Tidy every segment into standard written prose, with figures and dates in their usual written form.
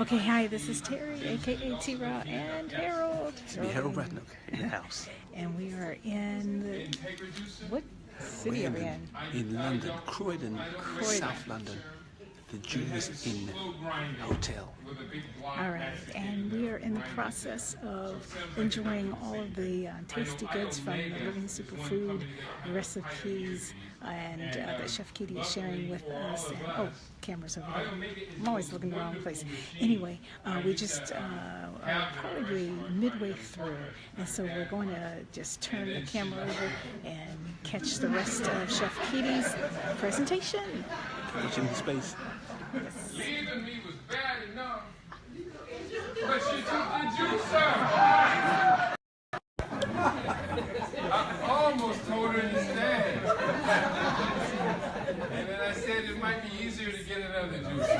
Okay, hi, this is Terry, aka T-Raw, and Harold. Harold Ratnook in the house. And we are in the, what city are we in? In London, Croydon, South London, the Julius Inn Hotel. All right, and we are in the process of enjoying all of the tasty goods from the Living Superfood recipes and that Chef Katie is sharing with us. And, oh, cameras over there. I'm always looking in the wrong place. Anyway, we just are probably midway through, and so we're going to just turn the camera over and catch the rest of Chef Katie's presentation. Watching the space. Yes. Leaving me was bad enough, but she took the juicer. I almost told her instead. And then I said it might be easier to get another juicer.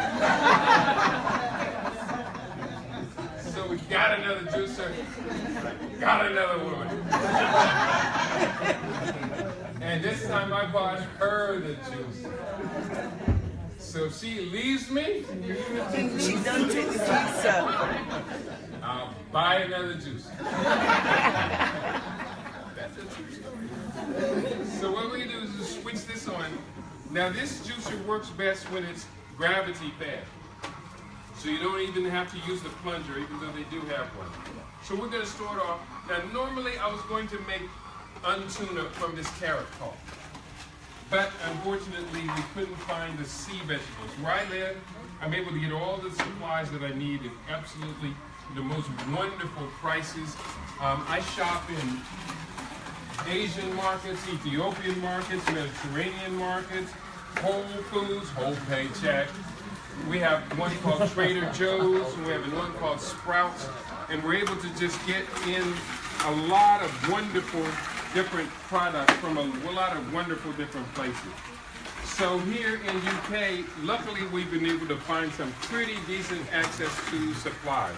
So we got another juicer, got another woman. And this time I bought her the juicer. So if she leaves me, She done take the juicer. I'll buy another juicer. That's a true story. So what we do is just switch this on. Now this juicer works best when it's gravity fed. So you don't even have to use the plunger, even though they do have one. So we're going to start off. Now normally I was going to make untuna from this carrot pulp. But unfortunately, we couldn't find the sea vegetables. Where I live, I'm able to get all the supplies that I need at absolutely the most wonderful prices. I shop in Asian markets, Ethiopian markets, Mediterranean markets, Whole Foods, whole paycheck. We have one called Trader Joe's, and we have one called Sprouts, and we're able to just get in a lot of wonderful different products from a lot of wonderful different places. So here in UK, luckily we've been able to find some pretty decent access to supplies.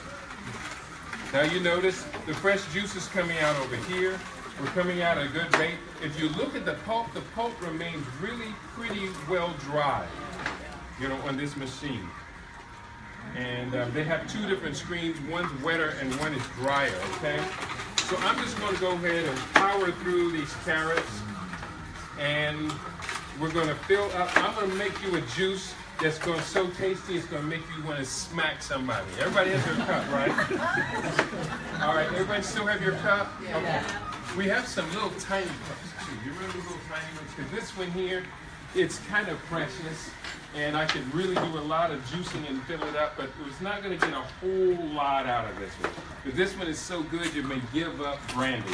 Now you notice the fresh juice is coming out over here. We're coming out at a good rate. If you look at the pulp remains really pretty well dry, you know, on this machine. And they have two different screens. One's wetter and one is drier, okay? So I'm just going to go ahead and power through these carrots, and we're going to fill up. I'm going to make you a juice that's going to so tasty it's going to make you want to smack somebody. Everybody has their cup, right? All right, everybody still have your cup? Okay. We have some little tiny cups too. You remember little tiny ones? Because this one here, it's kind of precious, and I could really do a lot of juicing and fill it up, but it was not going to get a whole lot out of this one. But this one is so good, you may give up brandy.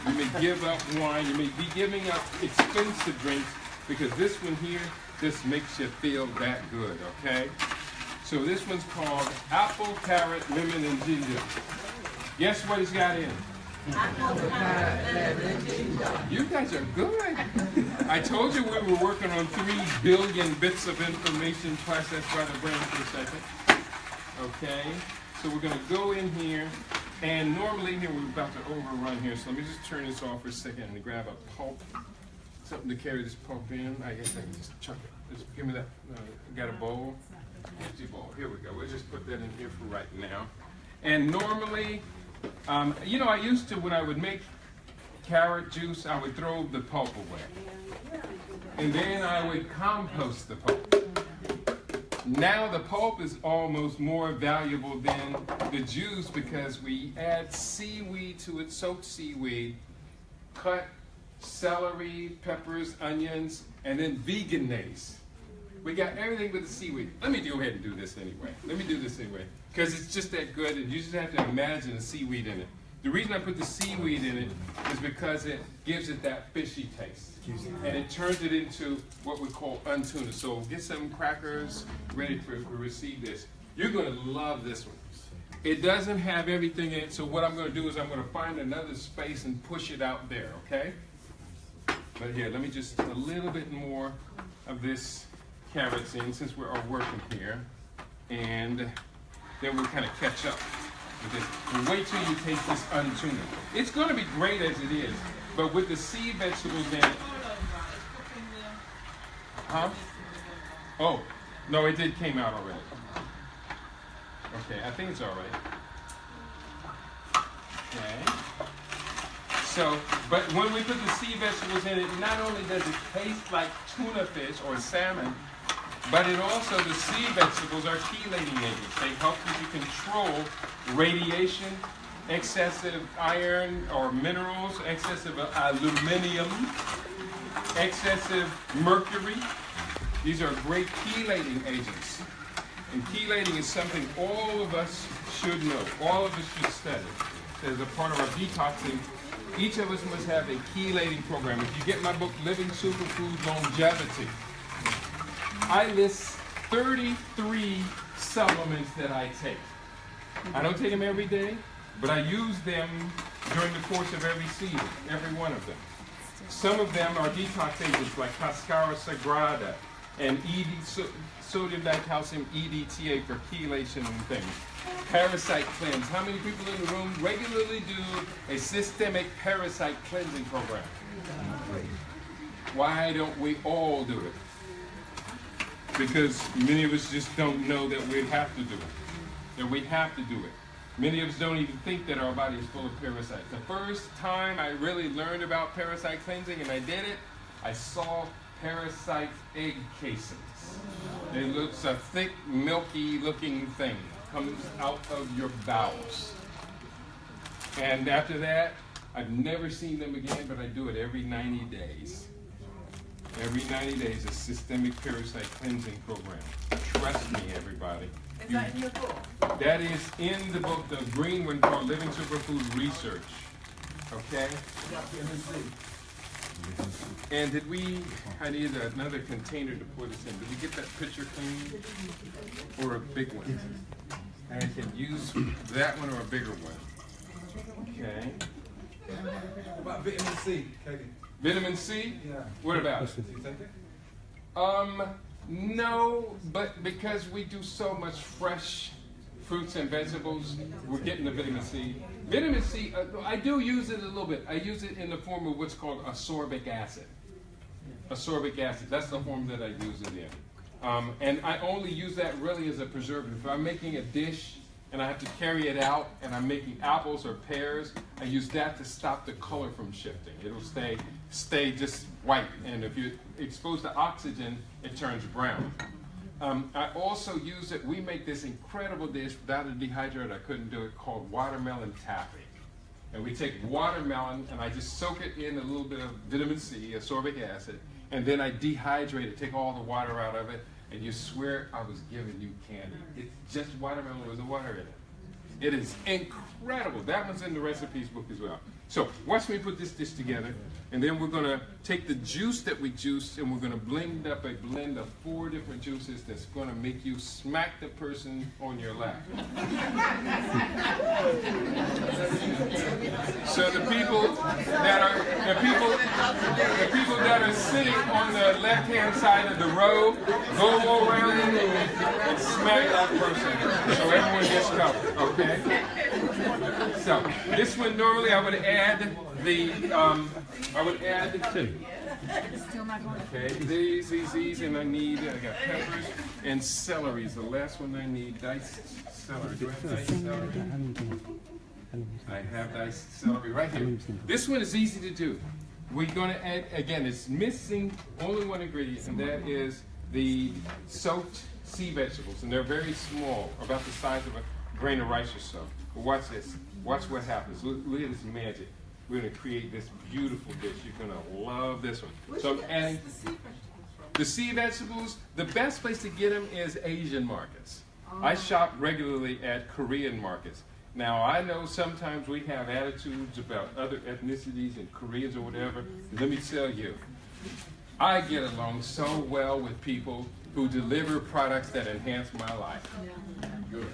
You may give up wine. You may be giving up expensive drinks, because this one here just makes you feel that good, okay? So this one's called apple, carrot, lemon, and ginger. Guess what it's got in? You guys are good. I told you we were working on 3 billion bits of information processed by the brain for a second. Okay, so we're going to go in here, and normally here we're about to overrun here, so let me just turn this off for a second and grab a pulp, something to carry this pulp in. I guess I can just chuck it. Just give me that. Got a bowl? Empty bowl. Here we go. We'll just put that in here for right now. And normally, you know, I used to, when I would make carrot juice, I would throw the pulp away. And then I would compost the pulp. Now the pulp is almost more valuable than the juice because we add seaweed to it, soaked seaweed, cut celery, peppers, onions, and then veganase. We got everything but the seaweed. Let me go ahead and do this anyway. Let me do this anyway. Because it's just that good, and you just have to imagine the seaweed in it. The reason I put the seaweed in it is because it gives it that fishy taste. And it turns it into what we call untuna. So get some crackers ready to receive this. You're going to love this one. It doesn't have everything in it, so what I'm going to do is I'm going to find another space and push it out there, okay? But here, let me just a little bit more of this carrots in since we're all working here. And then we'll kind of catch up with this. And wait till you taste this untuna. It's going to be great as it is, but with the sea vegetables in it. Huh? Oh, no, it came out already. Okay, I think it's all right. Okay. So, but when we put the sea vegetables in it, not only does it taste like tuna fish or salmon, but it also, the sea vegetables are chelating agents. They help you to control radiation, excessive iron or minerals, excessive aluminum, excessive mercury. These are great chelating agents. And chelating is something all of us should know. All of us should study. As a part of our detoxing, each of us must have a chelating program. If you get my book, Living Superfood Longevity, I list 33 supplements that I take. I don't take them every day, but I use them during the course of every season, every one of them. Some of them are detox agents like Cascara Sagrada and sodium dicalcium EDTA for chelation and things. Parasite cleanse. How many people in the room regularly do a systemic parasite cleansing program? Why don't we all do it? Because many of us just don't know that we have to do it. That we have to do it. Many of us don't even think that our body is full of parasites. The first time I really learned about parasite cleansing and I did it, I saw parasite egg casings. It looks a thick, milky looking thing. Comes out of your bowels. And after that, I've never seen them again, but I do it every 90 days. Every 90 days, a systemic parasite cleansing program. Trust me, everybody. Is that in your book? That is in the book, the green one called Living Superfood Research. Okay? And did we, I need another container to put this in. Did we get that picture clean? Or a big one? I can use that one or a bigger one. Okay. What about vitamin C, Katie? Vitamin C? Yeah. What about it? Do you take it? No, but because we do so much fresh fruits and vegetables, we're getting the vitamin C. Vitamin C, I do use it a little bit. I use it in the form of what's called ascorbic acid. Ascorbic acid, that's the form that I use it in. And I only use that really as a preservative. If I'm making a dish and I have to carry it out and I'm making apples or pears, I use that to stop the color from shifting. It'll stay just white, and if you're exposed to oxygen, it turns brown. I also use it, we make this incredible dish without a dehydrator, I couldn't do it, called watermelon taffy. And we take watermelon and I just soak it in a little bit of vitamin C, ascorbic acid, and then I dehydrate it, take all the water out of it, and you swear I was giving you candy. It's just watermelon with the water in it. It is incredible. That one's in the recipes book as well. So watch me put this dish together, and then we're gonna take the juice that we juiced and we're gonna blend up a blend of 4 different juices that's gonna make you smack the person on your lap. So the people that are sitting on the left-hand side of the row, go around the room and smack that person so everyone gets covered, okay? So this one normally I would add the okay, these, and I got peppers and celery is the last one I need. Diced celery. Do I have diced celery? I have diced celery right here. This one is easy to do. We're going to add, again, it's missing only one ingredient, and that is the soaked sea vegetables, and they're very small, about the size of a grain of rice or so. But watch this. Watch what happens. Look at this magic. We're going to create this beautiful dish. You're going to love this one. So I'm adding the sea vegetables. The best place to get them is Asian markets. I shop regularly at Korean markets. Now, I know sometimes we have attitudes about other ethnicities and Koreans or whatever. Let me tell you, I get along so well with people who deliver products that enhance my life. Do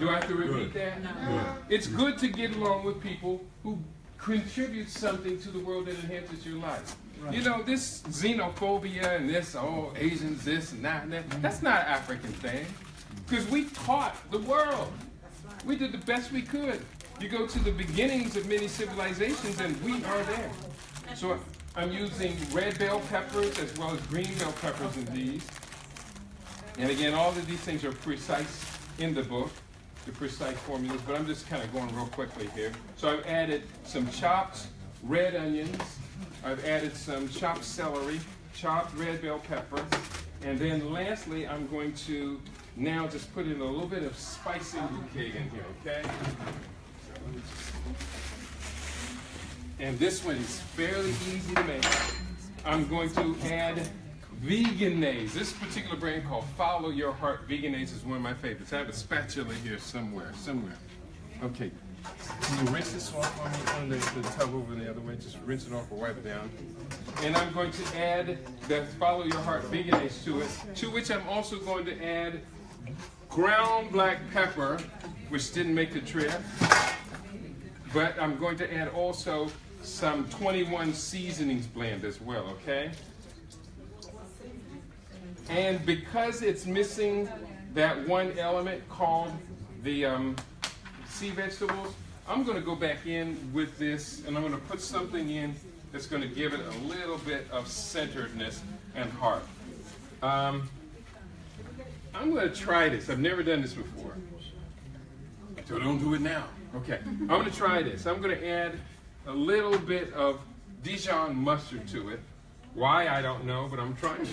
I have to repeat that? No. It's good to get along with people who contribute something to the world that enhances your life. Right. You know, this xenophobia and this, oh, Asians this and that, that's not an African thing. Because we taught the world. We did the best we could. You go to the beginnings of many civilizations and we are there. So I'm using red bell peppers as well as green bell peppers in these. And again, all of these things are precise in the book. the precise formulas, but I'm just kind of going real quickly here. So I've added some chopped red onions. I've added some chopped celery, chopped red bell pepper, and then lastly, I'm going to now just put in a little bit of spicy bouquet in here, okay? And this one is fairly easy to make. I'm going to add Vegan-Nays. This particular brand called Follow Your Heart Vegan-Nays is one of my favorites. I have a spatula here somewhere. Okay. Can you rinse this off on me on the tub over the other way? Just rinse it off or wipe it down. And I'm going to add the Follow Your Heart Vegan-Nays to it, to which I'm also going to add ground black pepper, which didn't make the trip. But I'm going to add also some 21 seasonings blend as well, okay? And because it's missing that one element called the sea vegetables, I'm going to go back in with this and I'm going to put something in that's going to give it a little bit of centeredness and heart. I'm going to try this. I've never done this before. So don't do it now. Okay, I'm going to try this. I'm going to add a little bit of Dijon mustard to it. Why, I don't know, but I'm trying it.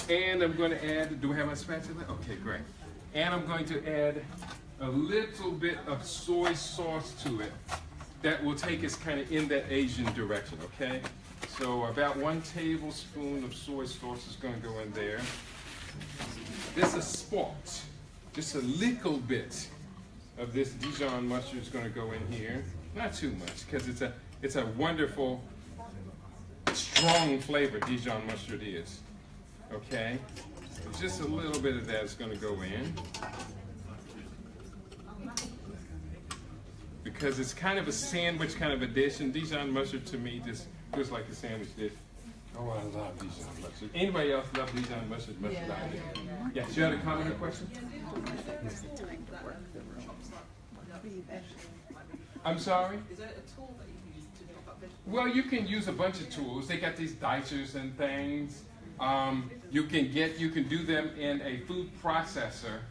And I'm going to add, do I have my spatula? Okay, great. And I'm going to add a little bit of soy sauce to it that will take us kind of in that Asian direction, okay? So about 1 tablespoon of soy sauce is going to go in there. This is spot. Just a little bit of this Dijon mustard is going to go in here. Not too much, because it's a wonderful, strong flavor Dijon mustard is. Okay? Just a little bit of that is going to go in. Because it's kind of a sandwich kind of a dish, and Dijon mustard to me just feels like a sandwich dish. Oh, I love Dijon mustard. Anybody else love Dijon mustard? Yeah, you had a comment or question? I'm sorry? Is there a tool that you use to chop up vegetables? Well, you can use a bunch of tools. They got these dicers and things. You can do them in a food processor,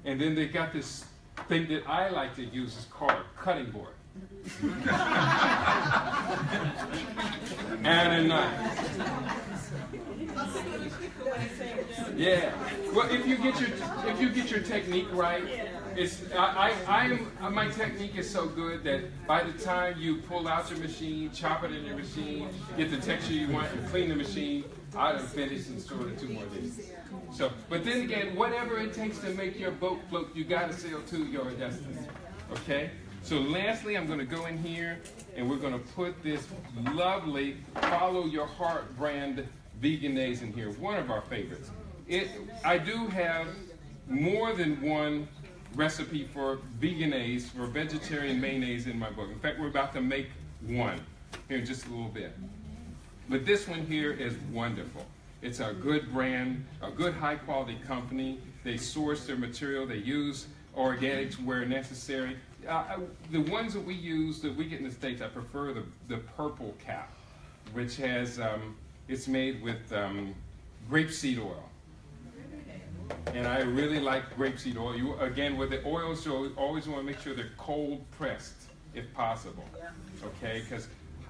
and then they got this thing that I like to use is called a cutting board. And a knife. Yeah. Well, if you get your technique right, my technique is so good that by the time you pull out your machine, chop it in your machine, get the texture you want, and clean the machine, I'd have finished in sort of 2 more days. So, but then again, whatever it takes to make your boat float, you got to sail to your destiny. Okay? So lastly, I'm going to go in here and we're going to put this lovely Follow Your Heart brand Vegan-Nays in here, one of our favorites. I do have more than one recipe for Vegan-Nays, for vegetarian mayonnaise in my book. In fact, we're about to make one here in just a little bit. But this one here is wonderful. It's a good brand, a good high quality company. They source their material, they use organics where necessary. The ones that we use, that we get in the States, I prefer the purple cap, which has, it's made with grapeseed oil. And I really like grapeseed oil. Again, with the oils, you always want to make sure they're cold pressed, if possible. Okay, because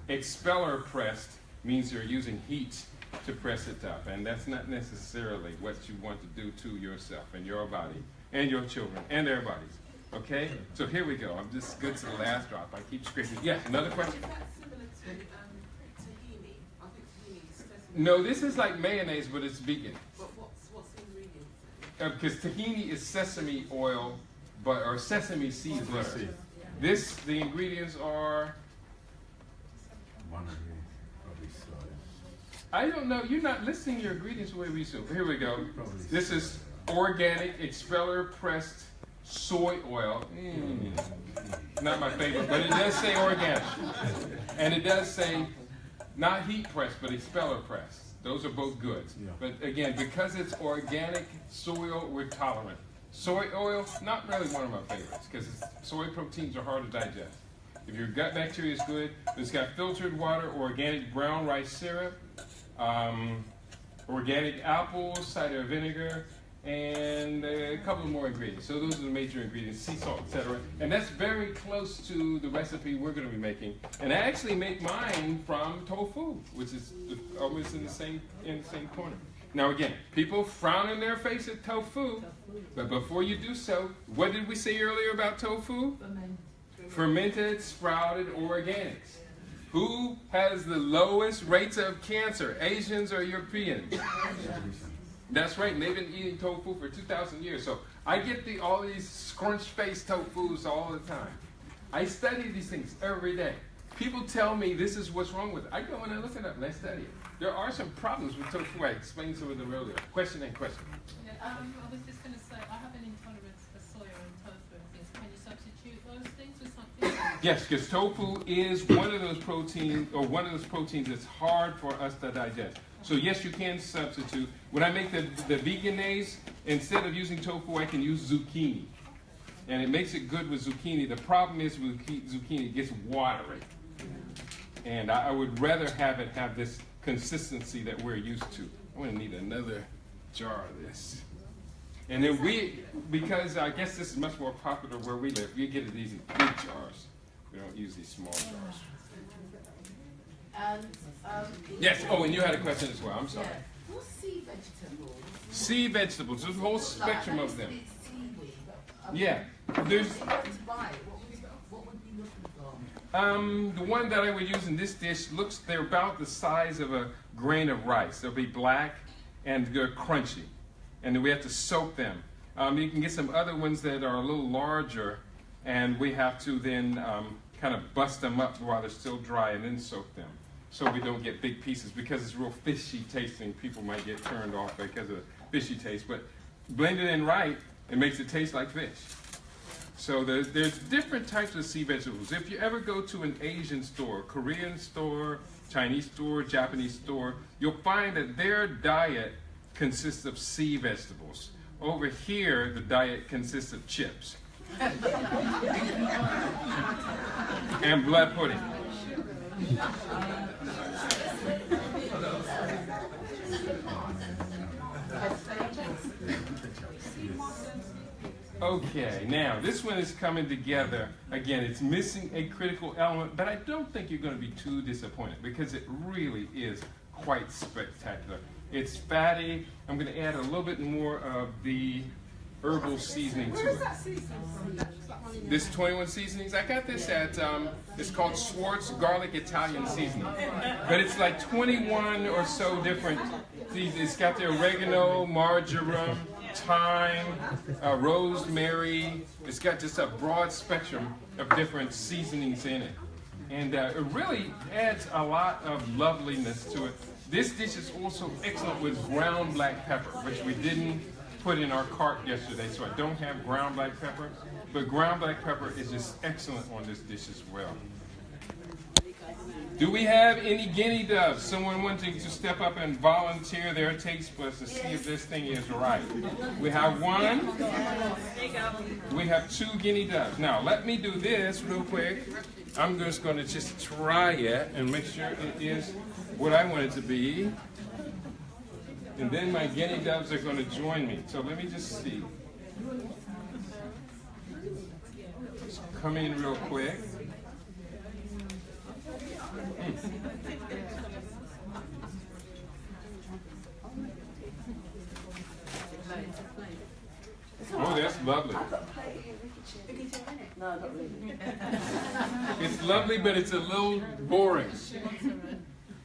expeller pressed means you're using heat to press it up, and that's not necessarily what you want to do to yourself and your body and your children and their bodies. Okay, so here we go. I'm just good to the last drop. I keep scraping. Yeah, another question? Is that similar to tahini? I think tahini is sesame. No, this is like mayonnaise, but it's vegan. But what's the ingredients? Because tahini is sesame oil, or sesame seeds. The ingredients are. I don't know. You're not listing your ingredients the way we do. Here we go. This is organic expeller pressed soy oil. Not my favorite, but it does say organic. And it does say not heat pressed, but expeller pressed. Those are both good. But again, because it's organic soy oil, we're tolerant. Soy oil, not really one of my favorites, because soy proteins are hard to digest. If your gut bacteria is good, it's got filtered water, organic brown rice syrup, organic apples, cider vinegar, and a couple of more ingredients. So those are the major ingredients, sea salt, etc. And that's very close to the recipe we're going to be making. And I actually make mine from tofu, which is almost in the same corner. Now again, people frown in their face at tofu, but before you do so, what did we say earlier about tofu? Fermented, sprouted organics. Who has the lowest rates of cancer, Asians or Europeans? That's right, and they've been eating tofu for 2,000 years. So I get all these scrunch-faced tofus all the time. I study these things every day. People tell me this is what's wrong with it. I go and I look it up and I study it. There are some problems with tofu. I explained some of them earlier. Question and question. Yeah, I was just going to say, I have an intolerance for soya and tofu and things. Can you substitute those things with something? Yes, because tofu is one of those proteins that's hard for us to digest. So yes, you can substitute. When I make the veganese, instead of using tofu, I can use zucchini. And it makes it good with zucchini. The problem is with zucchini, it gets watery. And I would rather have it have this consistency that we're used to. I'm going to need another jar of this. And then because I guess this is much more popular where we live, we get these in big jars. We don't use these small jars. And, Yes, and you had a question as well. I'm sorry. yeah. What's sea vegetables? Sea vegetables, there's a whole spectrum of them. It's seaweed. Yeah, there's If you were to buy it, what would you be looking for? the one that I would use in this dish they're about the size of a grain of rice. They'll be black and they're crunchy. And then we have to soak them. You can get some other ones that are a little larger, and we have to then kind of bust them up while they're still dry and then soak them. So we don't get big pieces because it's real fishy tasting. People might get turned off because of the fishy taste. But blended in right, it makes it taste like fish. So there's different types of sea vegetables. If you ever go to an Asian store, Korean store, Chinese store, Japanese store, you'll find that their diet consists of sea vegetables. Over here, the diet consists of chips. And blood pudding. Okay, now this one is coming together. Again, it's missing a critical element, but I don't think you're going to be too disappointed because it really is quite spectacular. It's fatty. I'm going to add a little bit more of the herbal seasoning to it. This 21 seasonings, I got this at, it's called Schwartz Garlic Italian Seasoning. But it's like 21 or so different seasonings. It's got the oregano, marjoram, thyme, rosemary. It's got just a broad spectrum of different seasonings in it. And it really adds a lot of loveliness to it. This dish is also excellent with ground black pepper, which we didn't put in our cart yesterday, so I don't have ground black pepper. But ground black pepper is just excellent on this dish as well. Do we have any guinea doves? Someone wanting to step up and volunteer their taste buds to see if this thing is right. We have one. We have 2 guinea doves. Now, let me do this real quick. I'm just going to just try it and make sure it is what I want it to be. And then my guinea doves are going to join me. So let me just see. Just come in real quick. Oh, that's lovely. No, not really. It's lovely, but it's a little boring.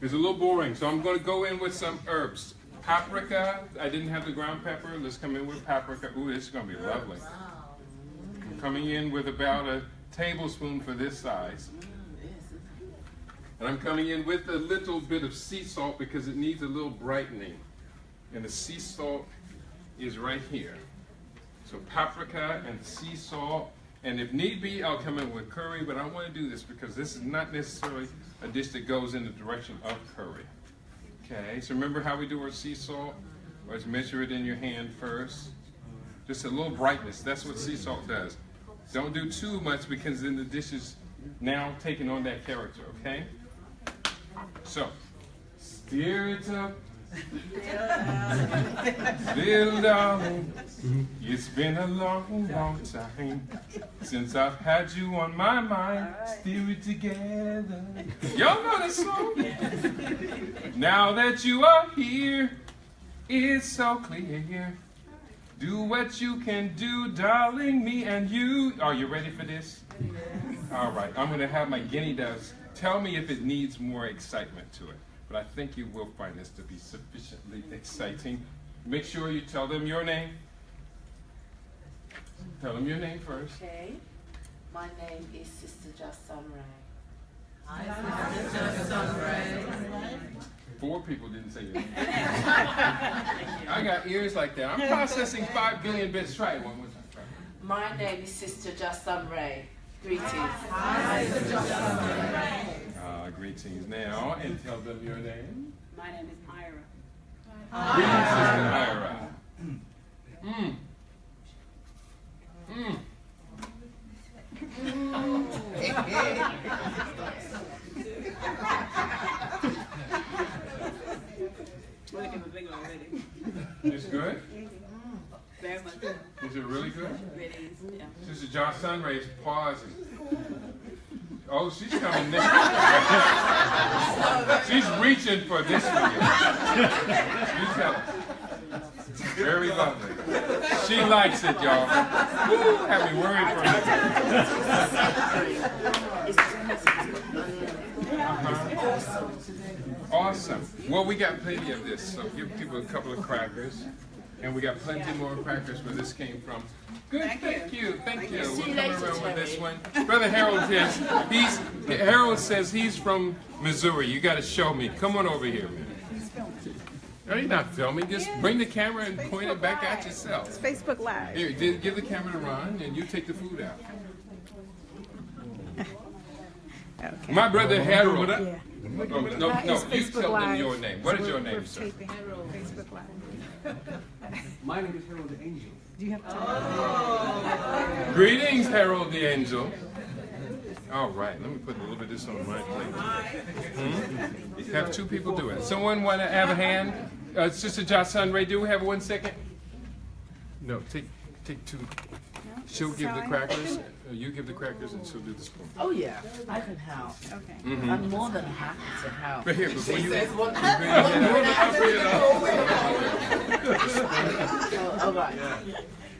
It's a little boring, so I'm going to go in with some herbs. Paprika, I didn't have the ground pepper. Let's come in with paprika. Ooh, this is going to be lovely. I'm coming in with about a tablespoon for this size. And I'm coming in with a little bit of sea salt because it needs a little brightening. And the sea salt is right here. So paprika and sea salt. And if need be, I'll come in with curry, but I want to do this because this is not necessarily a dish that goes in the direction of curry. Okay, so remember how we do our sea salt? Let's measure it in your hand first. Just a little brightness, that's what sea salt does. Don't do too much because then the dish is now taking on that character, okay? So, stir it up Little darling, it's been a long, long time since I've had you on my mind. Steer it together. Y'all know this song? Now that you are here, it's so clear. Do what you can do, darling, me and you. Are you ready for this? All right, I'm going to have my guinea doves tell me if it needs more excitement to it. But I think you will find this to be sufficiently exciting. Make sure you tell them your name. Tell them your name first. Okay. My name is Sister Just Sunray. Just Sunray. 4 people didn't say your name. I got ears like that. I'm processing 5 billion bits. Try it one more time. My name is Sister Just Sunray. Greetings. Greetings now, and tell them your name. My name is Myra. Greetings, Sister Ira. It's good? Very much. Is it really good? It is, yeah. Sister John Sunray is pausing. Oh, she's coming next. She's reaching for this one. She's coming. Very lovely. She likes it, y'all. Woo, have me worried for her. Awesome. Well, we got plenty of this, so give people a couple of crackers. And we got plenty more crackers where this came from. Good, thank you. We're coming around with this one. Brother Harold Harold says he's from Missouri. You got to show me. Come on over here, man. No, you're not filming. Just bring the camera and point it back at yourself. It's Facebook Live. Here, give the camera to Ron, and you take the food out. Okay. My brother Harold. Yeah. No, It's you Facebook tell them Live. your name. What is your name, We're sir? taping Facebook Live. My name is Harold the Angel. Do you have time? Greetings, Harold the Angel. All right, let me put a little bit of this on my plate. Have 2 people do it. Someone want to have a hand? Sister Josh Sunray, do we have 1 second? No, take 2. She'll give the crackers. You give the crackers, and she'll do the spoon. Oh yeah, I can help. Okay. I'm more than happy to help. But here, before you. All right.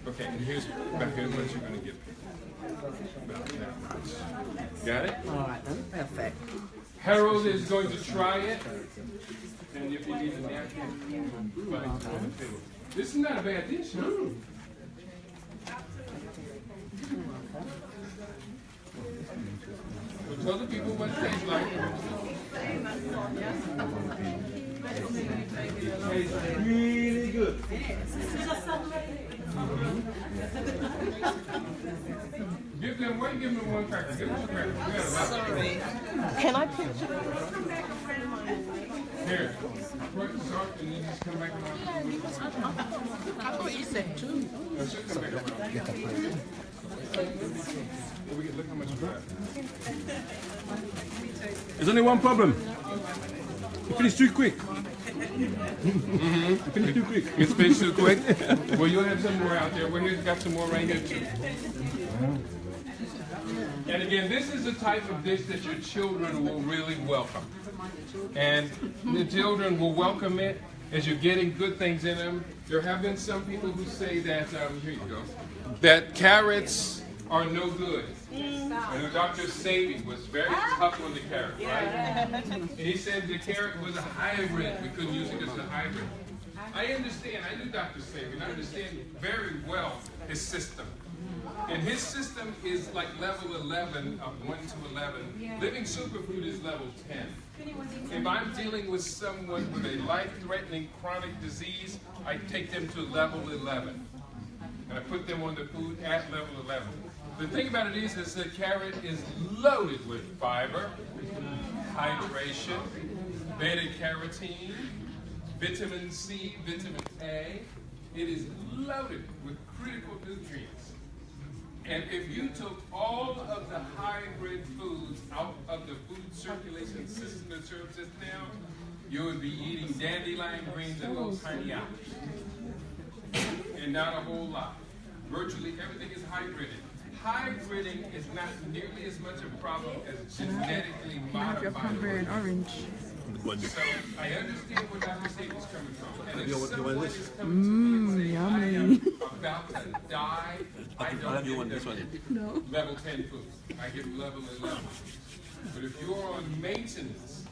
Okay, and here's what you're going to get. About that much. Got it? All right then, perfect. Harold is going to try it. And if you need a napkin, find it on the table. This is not a bad dish, huh? Well, tell the people what it tastes like. It's really good. Give them 1 cracker. Give them 1 cracker. Can I picture? Here. Put salt and then just come back around. I thought you said 2. I should come back around. Look how much we got. There's only one problem. You finish too quick. You finish too quick. It's finished too quick? Well, you'll have some more out there. We've got some more right here, too. And again, this is the type of dish that your children will really welcome. And the children will welcome it as you're getting good things in them. There have been some people who say that, here you go, that carrots are no good. And Dr. Savy was very tough on the carrot, right? And he said the carrot was a hybrid. We couldn't use it as a hybrid. I understand. I knew Dr. Savy, and I understand very well his system. And his system is like level 11 of 1 to 11. Living Superfood is level 10. If I'm dealing with someone with a life-threatening chronic disease, I take them to level 11. And I put them on the food at level 11. The thing about it is the carrot is loaded with fiber, hydration, beta-carotene, vitamin C, vitamin A. It is loaded with critical nutrients. And if you took all of the hybrid foods out of the food circulation system that serves us now, you would be eating dandelion greens and little tiny apples. And not a whole lot. Virtually everything is hybrided. Hybriding is not nearly as much a problem as genetically modified organisms. Orange. So I understand where Dr. Sadie's coming from. And if someone is coming to me and saying, I am about to die, I don't give them level 10 foods. I give level 11. But if you're on maintenance,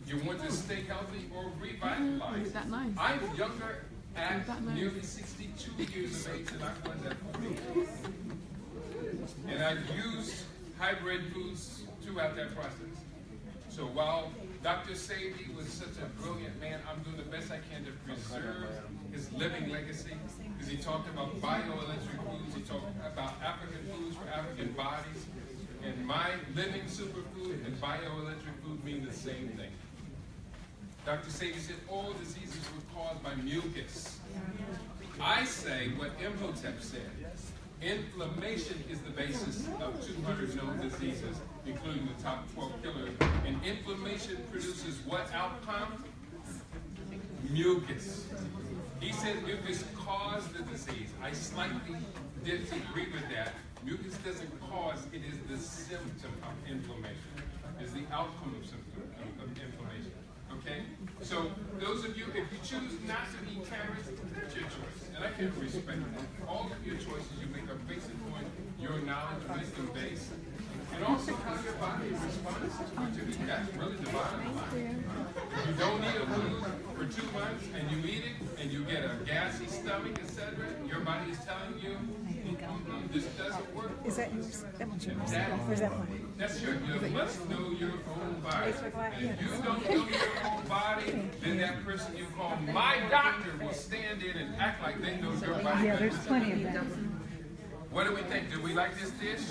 you want to stay healthy or revitalize. I'm younger at nearly 62 years of age than I was at 40. And I've used hybrid foods throughout that process. So while Dr. Sadie was such a brilliant man, I'm doing the best I can to preserve his living legacy, because he talked about bioelectric foods, he talked about African foods for African bodies, and my living superfood and bioelectric food mean the same thing. Dr. Sadie said all diseases were caused by mucus. I say what Imhotep said. Inflammation is the basis of 200 known diseases, including the top 12 killers. And inflammation produces what outcome? Mucus. He said mucus caused the disease. I slightly disagree with that. Mucus doesn't cause, it is the symptom of inflammation. It's the outcome of inflammation. Okay? So those of you, if you choose not to eat carrots, that's your choice. And I can respect that. All of your choices you make are based upon your knowledge, wisdom base, and also how your body responds to it. That's really the bottom line. If you don't eat a food for 2 months and you eat it and you get a gassy stomach, etc., your body is telling you, this doesn't work. Is that yours? That one's yours. Where's that one? That's your, you must know your own body. And if you don't know your own body, then that person you call my doctor will stand in and act like they know your body. Yeah, there's plenty of that. What do we think? Do we like this dish?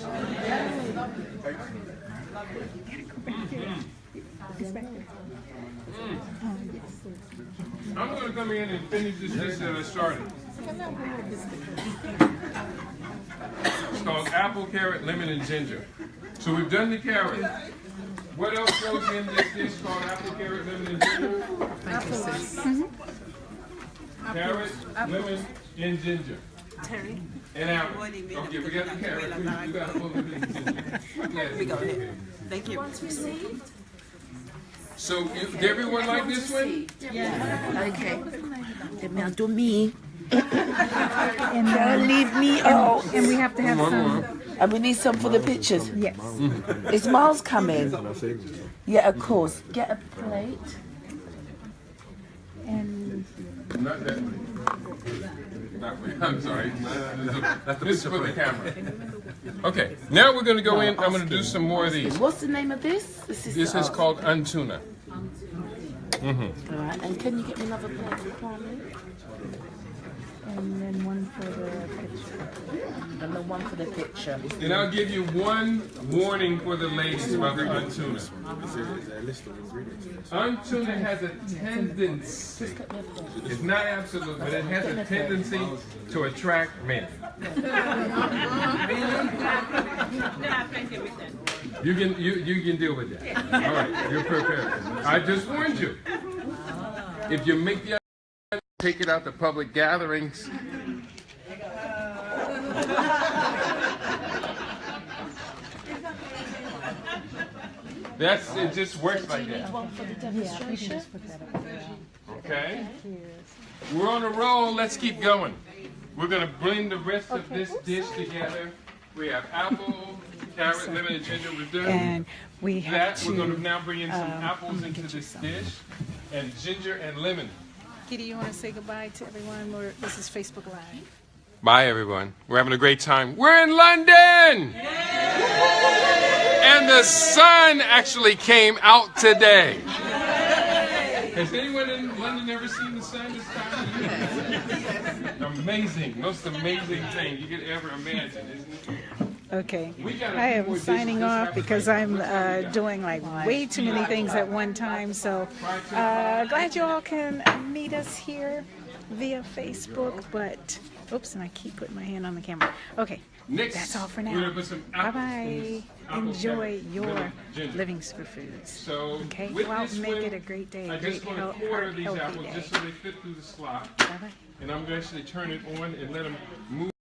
It's back there. I'm going to come in and finish this dish that I started. It's called apple, carrot, lemon, and ginger. So we've done the carrot. What else goes in this dish called apple, carrot, lemon, and ginger? Carrot, lemon, and ginger. Terry. And apple. Okay, we got the carrot. We got a little bit of ginger. We got it. Thank you. So, did everyone like this one? Okay. Let me do me. And Don't leave me out. And we have to have some. And we need some for the pictures. Yes. Is Miles coming? Yeah, of course. Get a plate. And Not that way. That way. I'm sorry. This is for the camera. Okay, now we're going to go in. I'm going to do some more of these. What's the name of this? This is called untuna. All right, and can you get me another plate for Kwame? and then one for the picture. And the one for the picture. And I'll give you one warning for the ladies about the untuna. Untuna has a tendency, it's not absolute, but it has a tendency to attract men. You can deal with that. All right, you're prepared. I just warned you. If you make the take it out to public gatherings. It just works like that. Okay. We're on a roll. Let's keep going. We're going to blend the rest of this dish together. We have apple, carrot, lemon, and ginger. We've done And we have that. to, We're going to now bring in some apples into this dish, and ginger and lemon. Kitty, you want to say goodbye to everyone? This is Facebook Live. Bye, everyone. We're having a great time. We're in London! And the sun actually came out today. Has anyone in London ever seen the sun this time of year? Amazing. Most amazing thing you could ever imagine, isn't it? Okay, I am signing off because I'm doing like way too many things at one time. So glad you all can meet us here via Facebook, but Oops, and I keep putting my hand on the camera. Okay, Next, that's all for we're now. gonna put some apples Bye-bye. in this apple Enjoy cider your ginger. living superfoods. So Okay, with go out this and make one, it a great day, I a great just want to quarter these healthy apples day. just so they fit through the slot. Bye-bye. And I'm going to actually turn it on and let them move.